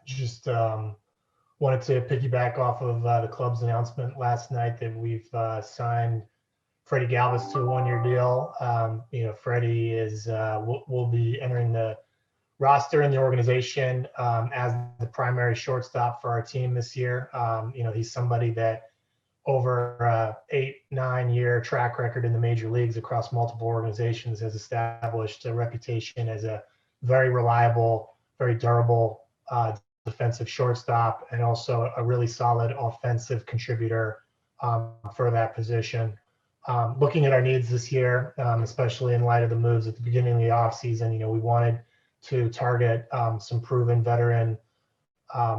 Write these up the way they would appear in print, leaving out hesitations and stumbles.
just wanted to piggyback off of the club's announcement last night that we've signed Freddy Galvis to a 1-year deal. Freddie will be entering the roster in the organization as the primary shortstop for our team this year. He's somebody that over 8-9 year track record in the major leagues across multiple organizations has established a reputation as a very reliable, very durable defensive shortstop, and also a really solid offensive contributor for that position. Looking at our needs this year, especially in light of the moves at the beginning of the offseason, we wanted to target some proven veteran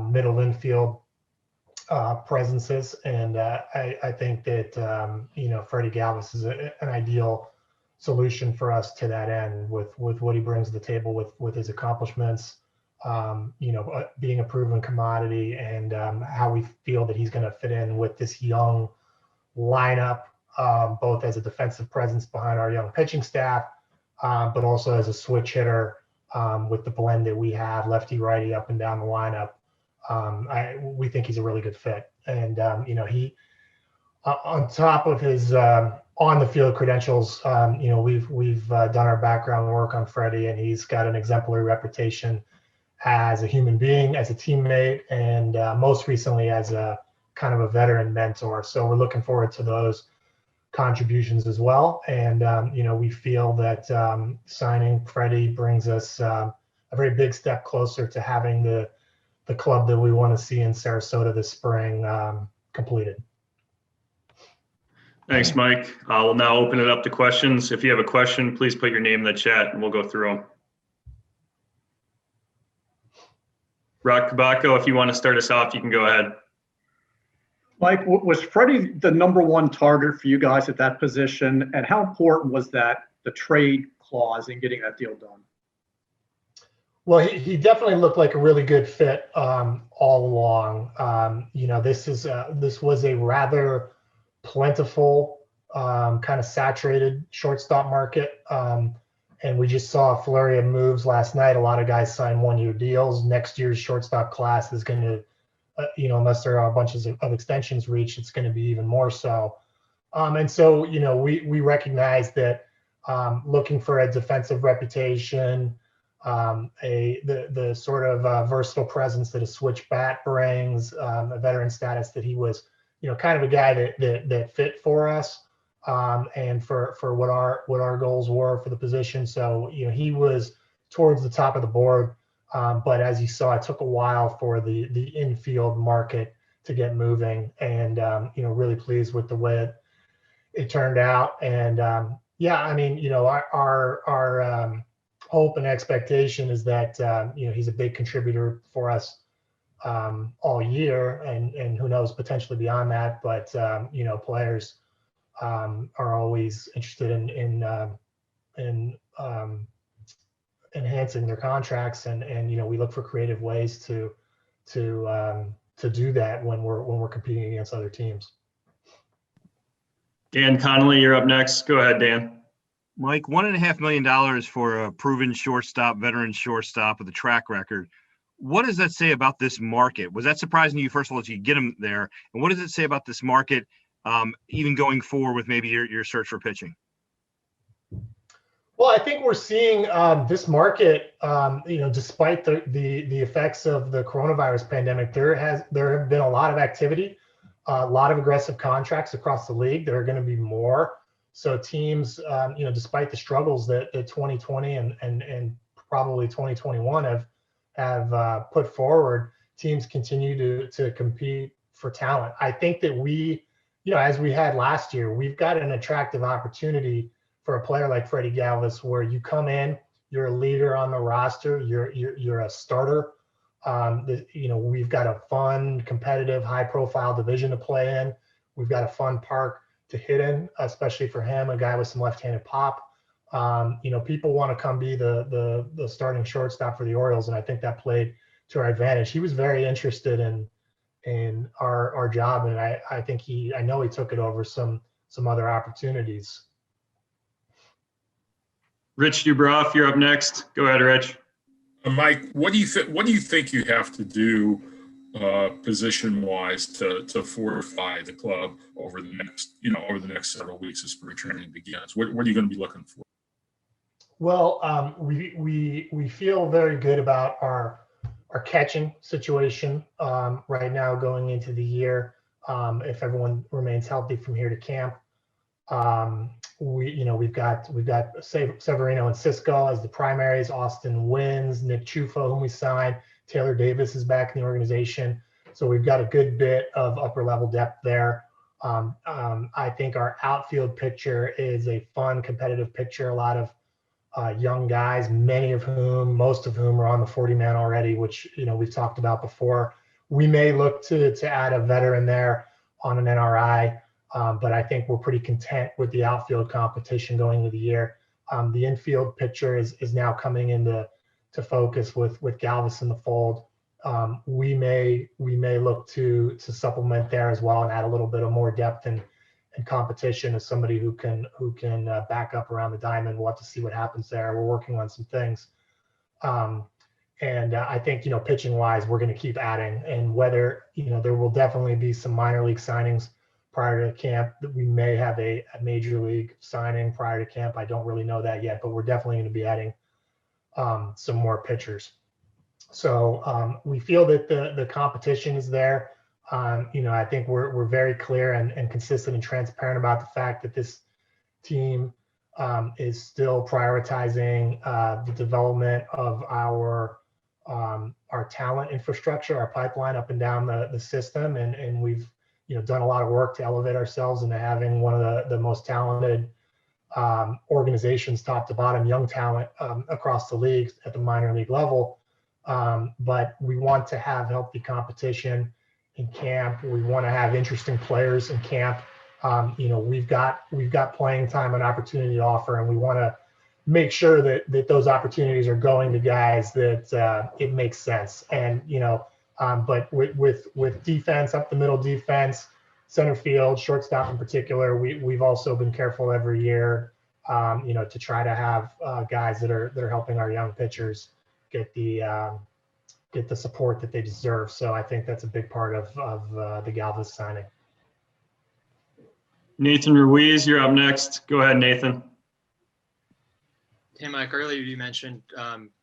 middle infield presences, and I think that Freddy Galvis is an ideal solution for us to that end, with what he brings to the table with his accomplishments, being a proven commodity, and how we feel that he's going to fit in with this young lineup, both as a defensive presence behind our young pitching staff, but also as a switch hitter with the blend that we have, lefty righty up and down the lineup. We think he's a really good fit, and he on top of his on the field credentials, we've done our background work on Freddie, and he's got an exemplary reputation as a human being, as a teammate, and most recently as a kind of a veteran mentor. So we're looking forward to those contributions as well. And we feel that signing Freddie brings us a very big step closer to having the club that we want to see in Sarasota this spring completed. Thanks, Mike. We'll now open it up to questions. If you have a question, please put your name in the chat and we'll go through them. Rock Kabako, if you want to start us off, you can go ahead. Mike, was Freddie the #1 target for you guys at that position? And how important was the trade clause in getting that deal done? Well, he definitely looked like a really good fit all along. This was a rather plentiful, kind of saturated shortstop market. And we just saw a flurry of moves last night. A lot of guys signed 1-year deals. Next year's shortstop class is going to, unless there are bunches of extensions reached, it's going to be even more so. And so, we recognize that looking for a defensive reputation, the sort of versatile presence that a switch bat brings, a veteran status, that he was, kind of a guy that fit for us, and for what our goals were for the position. So, he was towards the top of the board. But as you saw, it took a while for the infield market to get moving, and really pleased with the way it turned out. And our hope and expectation is that he's a big contributor for us all year, and who knows, potentially beyond that. But players are always interested in enhancing their contracts, and we look for creative ways to do that when we're competing against other teams. Dan Connolly, you're up next. Go ahead, Dan. Mike, $1.5 million for a proven shortstop, veteran shortstop with a track record. What does that say about this market? Was that surprising to you, first of all, that you get him there? And what does it say about this market, even going forward with maybe your search for pitching? Well, I think we're seeing this market, despite the effects of the coronavirus pandemic, there have been a lot of activity, a lot of aggressive contracts across the league. There are going to be more. So teams, despite the struggles that 2020 and probably 2021 have put forward, teams continue to compete for talent. I think that we, as we had last year, we've got an attractive opportunity for a player like Freddy Galvis, where you come in, you're a leader on the roster, you're a starter. We've got a fun, competitive, high-profile division to play in. We've got a fun park to hit in, especially for him, a guy with some left-handed pop. People want to come be the starting shortstop for the Orioles, and I think that played to our advantage. He was very interested in our job, and I know he took it over some other opportunities. Rich Dubroff, you're up next. Go ahead, Rich. Mike, what do you think? What do you think you have to do position-wise to fortify the club over the next several weeks as spring training begins? What are you going to be looking for? Well, we feel very good about our catching situation right now going into the year. If everyone remains healthy from here to camp, we've got Severino and Cisco as the primaries. Austin Wins, Nick Chufo, whom we signed. Taylor Davis is back in the organization, so we've got a good bit of upper level depth there. I think our outfield picture is a fun, competitive picture. A lot of young guys, most of whom are on the 40-man already, which we've talked about before. We may look to add a veteran there on an NRI, but I think we're pretty content with the outfield competition going into the year. The infield picture is now coming into focus with Galvez in the fold. We may look to supplement there as well and add a little bit of more depth and competition as somebody who can back up around the diamond. We'll have to see what happens there. We're working on some things. And I think, pitching wise, we're going to keep adding, and whether, there will definitely be some minor league signings prior to camp. That we may have a major league signing prior to camp. I don't really know that yet, but we're definitely going to be adding some more pitchers. So we feel that the competition is there. I think we're very clear and consistent and transparent about the fact that this team is still prioritizing the development of our talent infrastructure, our pipeline up and down the system, and we've done a lot of work to elevate ourselves into having one of the most talented organizations, top to bottom, young talent across the league at the minor league level. But we want to have healthy competition in camp. We want to have interesting players in camp. We've got playing time and opportunity to offer, and we want to make sure that those opportunities are going to guys that it makes sense. And but with defense, up the middle defense, center field, shortstop in particular, we've also been careful every year, to try to have guys that are helping our young pitchers get the support that they deserve. So I think that's a big part of the Galvez signing. Nathan Ruiz, you're up next. Go ahead, Nathan. Hey, Mike, earlier you mentioned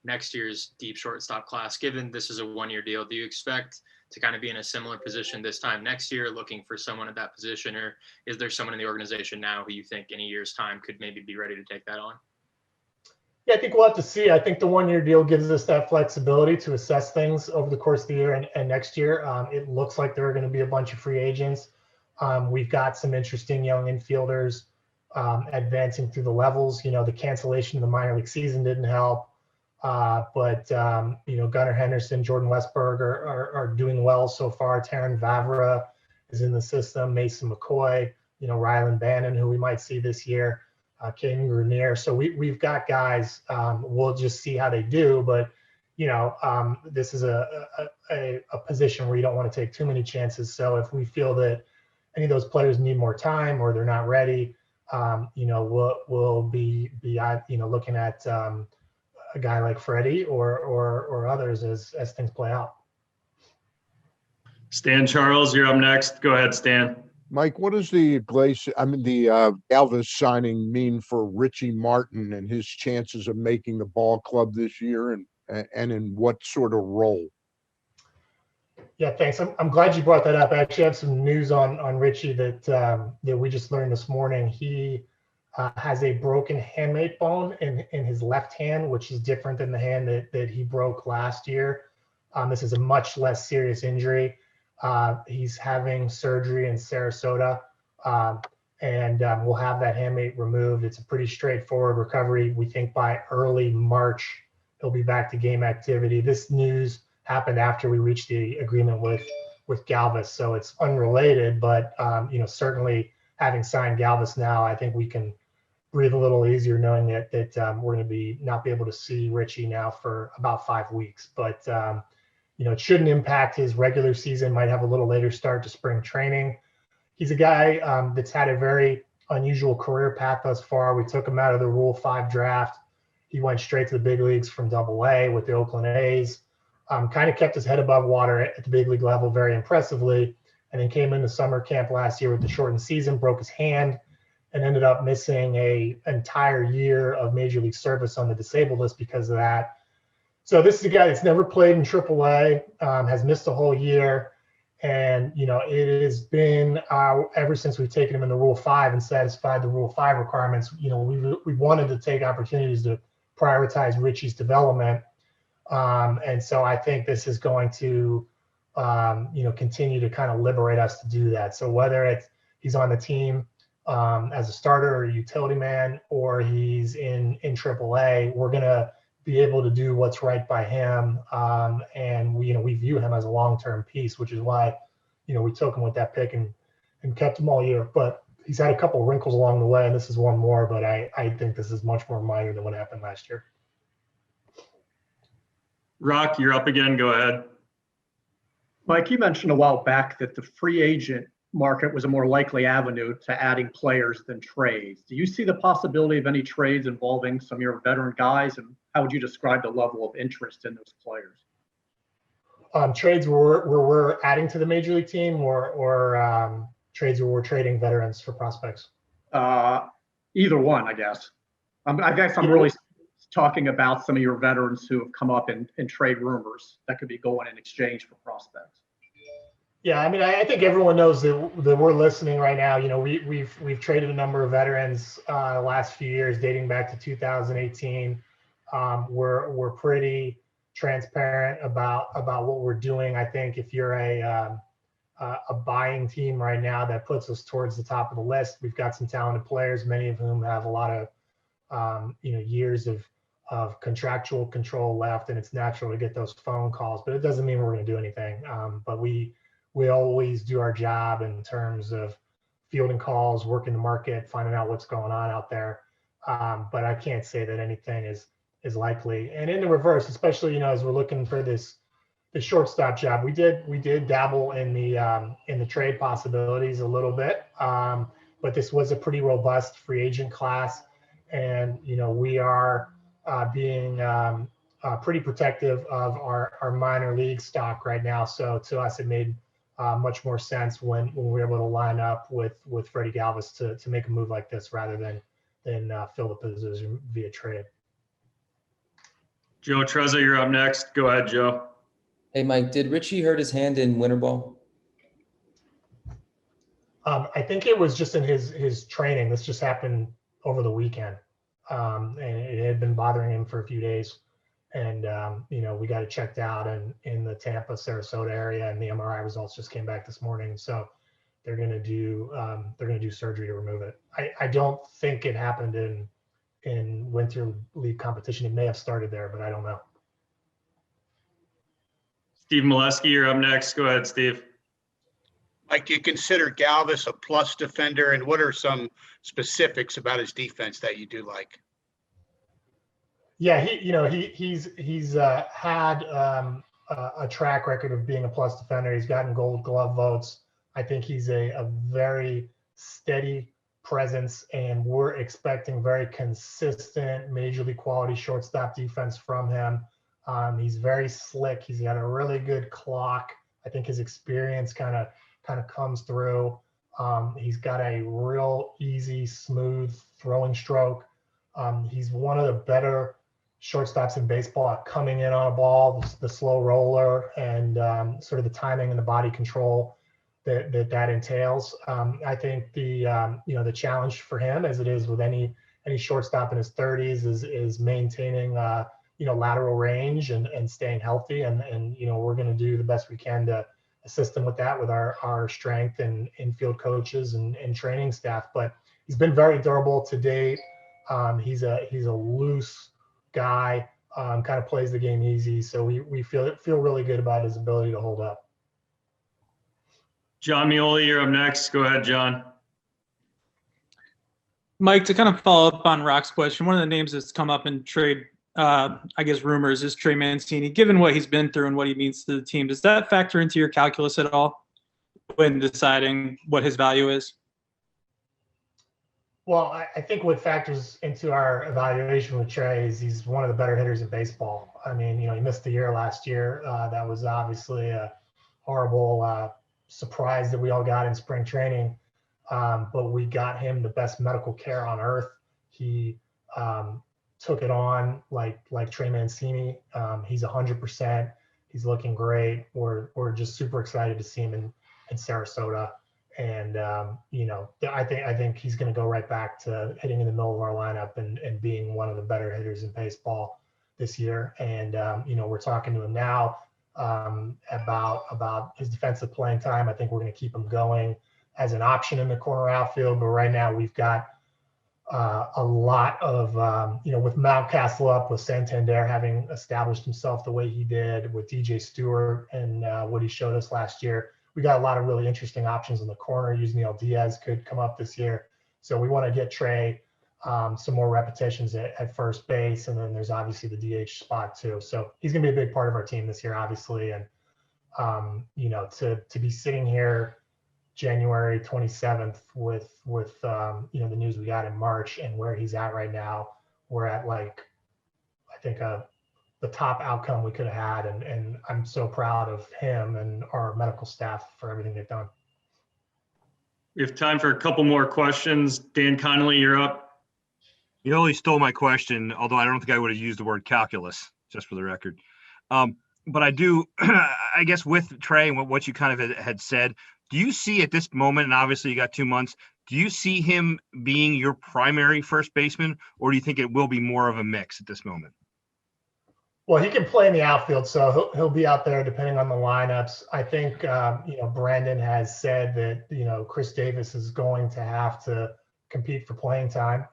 next year's deep shortstop class. Given this is a one-year deal, do you expect to kind of be in a similar position this time next year, looking for someone at that position, or is there someone in the organization now who you think in a year's time could maybe be ready to take that on? Yeah, I think we'll have to see. I think the one-year deal gives us that flexibility to assess things over the course of the year and next year. It looks like there are going to be a bunch of free agents. We've got some interesting young infielders advancing through the levels. The cancellation of the minor league season didn't help. But Gunnar Henderson, Jordan Westberg are doing well so far. Taryn Vavra is in the system. Mason McCoy, Rylan Bannon, who we might see this year. Caden Grenier. So we've got guys. We'll just see how they do. But this is a position where you don't want to take too many chances. So if we feel that any of those players need more time or they're not ready, we'll be looking at a guy like Freddie or others as things play out. Stan Charles, you're up next. Go ahead, Stan. Mike, what does the Galvez signing mean for Richie Martin and his chances of making the ball club this year, and in what sort of role? Yeah, thanks. I'm glad you brought that up. I actually have some news on Richie that we just learned this morning. He has a broken handmate bone in his left hand, which is different than the hand that he broke last year. This is a much less serious injury. He's having surgery in Sarasota, and we'll have that handmate removed. It's a pretty straightforward recovery. We think by early March, he'll be back to game activity. This news happened after we reached the agreement with Galvez, so it's unrelated, but certainly having signed Galvez now, I think we can breathe a little easier knowing that we're going to not be able to see Richie now for about 5 weeks. But it shouldn't impact his regular season. Might have a little later start to spring training. He's a guy that's had a very unusual career path thus far. We took him out of the Rule 5 draft He went straight to the big leagues from Double-A with the Oakland A's. Kind of kept his head above water at the big league level very impressively, and then came into summer camp last year with the shortened season, broke his hand, and ended up missing an entire year of major league service on the disabled list because of that. So this is a guy that's never played in AAA, has missed a whole year. And, it has been ever since we've taken him in the Rule 5 and satisfied the Rule 5 requirements, we wanted to take opportunities to prioritize Richie's development. And so I think this is going to, continue to kind of liberate us to do that. So whether he's on the team as a starter or a utility man, or he's in AAA, we're going to be able to do what's right by him. And we view him as a long-term piece, which is why, we took him with that pick and kept him all year. But he's had a couple of wrinkles along the way, and this is one more, but I think this is much more minor than what happened last year. Rock, you're up again. Go ahead. Mike, you mentioned a while back that the free agent market was a more likely avenue to adding players than trades. Do you see the possibility of any trades involving some of your veteran guys, and how would you describe the level of interest in those players? Trades where we're adding to the major league team, or trades where we're trading veterans for prospects? Either one, I guess. I guess I'm really talking about some of your veterans who have come up in trade rumors that could be going in exchange for prospects. Yeah, I mean, I think everyone knows that we're listening right now. We've traded a number of veterans the last few years, dating back to 2018. We're pretty transparent about what we're doing. I think if you're a buying team right now, that puts us towards the top of the list. We've got some talented players, many of whom have a lot of years of contractual control left, and it's natural to get those phone calls. But it doesn't mean we're going to do anything. But we always do our job in terms of fielding calls, working the market, finding out what's going on out there. But I can't say that anything is likely. And in the reverse, especially, as we're looking for the shortstop job, we did dabble in the trade possibilities a little bit. But this was a pretty robust free agent class. And, we are being pretty protective of our minor league stock right now. So to us, it made much more sense when we were able to line up with Freddy Galvis to make a move like this rather than fill the position via trade. Joe Trezza, you're up next. Go ahead, Joe. Hey, Mike, did Richie hurt his hand in winter ball? I think it was just in his training. This just happened over the weekend. And it had been bothering him for a few days. And, we got it checked out in the Tampa, Sarasota area, and the MRI results just came back this morning. So they're going to do surgery to remove it. I don't think it happened in winter league competition. It may have started there, but I don't know. Steve Molesky, you're up next. Go ahead, Steve. Mike, do you consider Galvis a plus defender, and what are some specifics about his defense that you do like? Yeah, he's had a track record of being a plus defender. He's gotten Gold Glove votes. I think he's a very steady presence, and we're expecting very consistent major league quality shortstop defense from him. He's very slick. He's got a really good clock. I think his experience kind of comes through. He's got a real easy, smooth throwing stroke. He's one of the better shortstops in baseball at coming in on a ball, the slow roller, and sort of the timing and the body control that entails. I think the challenge for him, as it is with any shortstop in his 30s, is maintaining lateral range and staying healthy. And we're going to do the best we can to assist him with that with our strength and infield coaches and training staff. But he's been very durable to date. He's a loose guy, kind of plays the game easy. So we feel really good about his ability to hold up. John Mioli, you're up next. Go ahead, John. Mike, to kind of follow up on Rock's question, one of the names that's come up in trade, rumors is Trey Mancini. Given what he's been through and what he means to the team, does that factor into your calculus at all when deciding what his value is? Well, I think what factors into our evaluation with Trey is he's one of the better hitters in baseball. I mean, he missed the year last year. That was obviously a horrible surprise that we all got in spring training. But we got him the best medical care on earth. He took it on like Trey Mancini. He's 100%. He's looking great. We're just super excited to see him in Sarasota. And I think he's going to go right back to hitting in the middle of our lineup and being one of the better hitters in baseball this year. And we're talking to him now about his defensive playing time. I think we're going to keep him going as an option in the corner outfield. But right now we've got a lot of with Mountcastle up, with Santander having established himself the way he did, with DJ Stewart and what he showed us last year. We got a lot of really interesting options in the corner. Yusniel Diaz could come up this year. So we want to get Trey some more repetitions at first base. And then there's obviously the DH spot too. So he's going to be a big part of our team this year, obviously. And, to be sitting here January 27th with the news we got in March and where he's at right now, we're at I think the top outcome we could have had. And I'm so proud of him and our medical staff for everything they've done. We have time for a couple more questions. Dan Connolly, you're up. You only stole my question, although I don't think I would have used the word calculus, just for the record. But I do, I guess with Trey and what you kind of had said, do you see at this moment, and obviously you got 2 months, do you see him being your primary first baseman, or do you think it will be more of a mix at this moment? Well, he can play in the outfield, so he'll be out there depending on the lineups. I think, Brandon has said that, Chris Davis is going to have to compete for playing time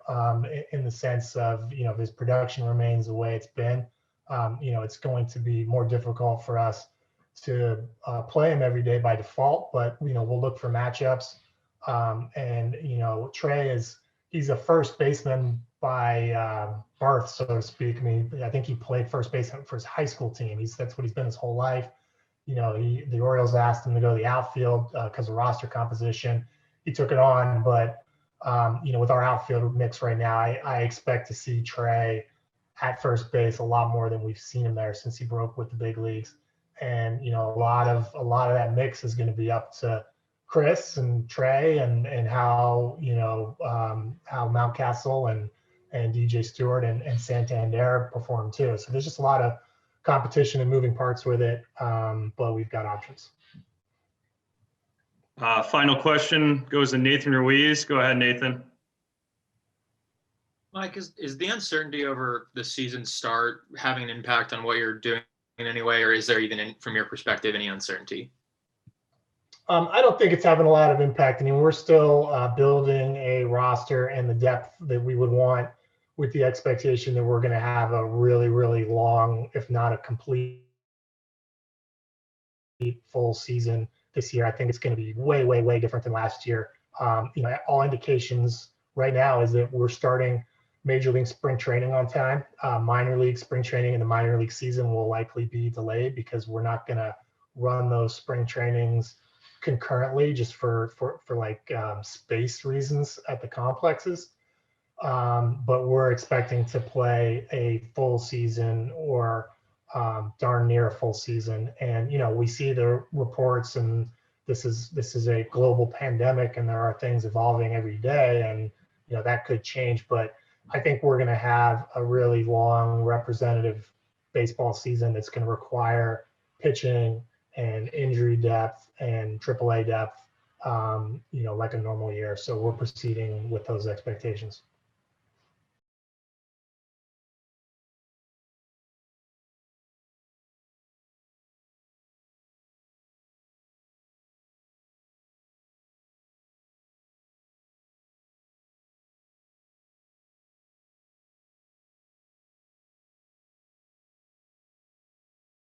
in the sense of, if his production remains the way it's been, it's going to be more difficult for us to play him every day by default, but, we'll look for matchups. Trey he's a first baseman by birth, so to speak. I mean, I think he played first base for his high school team. That's what he's been his whole life. The Orioles asked him to go to the outfield because of roster composition. He took it on, but with our outfield mix right now, I expect to see Trey at first base a lot more than we've seen him there since he broke with the big leagues. And a lot of that mix is going to be up to Chris and Trey and how how Mountcastle and DJ Stewart and Santander perform too. So there's just a lot of competition and moving parts with it, but we've got options. Final question goes to Nathan Ruiz. Go ahead, Nathan. Mike, is the uncertainty over the season start having an impact on what you're doing in any way, or is there even, from your perspective, any uncertainty? I don't think it's having a lot of impact. I mean, we're still building a roster and the depth that we would want, with the expectation that we're going to have a really, really long, if not a complete full season this year. I think it's going to be way, way, way different than last year. All indications right now is that we're starting Major League spring training on time. Minor league spring training and the minor league season will likely be delayed because we're not going to run those spring trainings concurrently just for space reasons at the complexes. But we're expecting to play a full season or darn near a full season. And, we see the reports, and this is a global pandemic and there are things evolving every day, and, that could change. But I think we're going to have a really long representative baseball season that's going to require pitching and injury depth and AAA depth, like a normal year. So we're proceeding with those expectations.